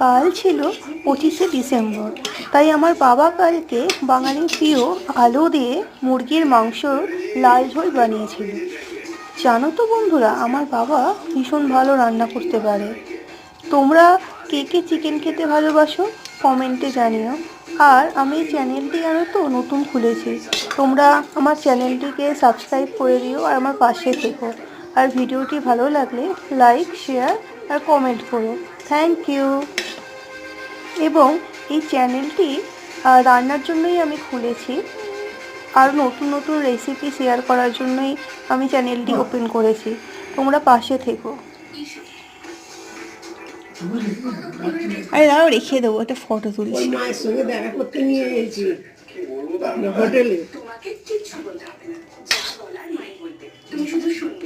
কাল ছিল 25শে ডিসেম্বর, তাই আমার বাবা কালকে বাঙালির প্রিয় আলু দিয়ে মুরগির মাংস লাল ঝোল বানিয়েছিল। জানো তো বন্ধুরা, আমার বাবা ভীষণ ভালো রান্না করতে পারে। তোমরা কে কে চিকেন খেতে ভালোবাসো কমেন্টে জানিও। আর আমি এই চ্যানেলটি জানো তো নতুন খুলেছি, তোমরা আমার চ্যানেলটিকে সাবস্ক্রাইব করে দিও আর আমার পাশে থেকো। আর ভিডিওটি ভালো লাগলে লাইক, শেয়ার আর কমেন্ট করো। Thank you. এবং এই চ্যানেলটি রান্নার জন্যই আমি খুলেছি, আর নতুন নতুন রেসিপি শেয়ার করার জন্যই আমি চ্যানেলটি ওপেন করেছি। তোমরা পাশে থেকো। আরে দাঁড়াও, রেখে দেবো, একটা ফটো তুলছি। মায়ের সঙ্গে দেখা করতে নিয়ে গেছি হোটেলে। তোমাকে কিচ্ছু বলতে হবে না, যা বলার মাই বলবে, তুমি শুধু শুনবে।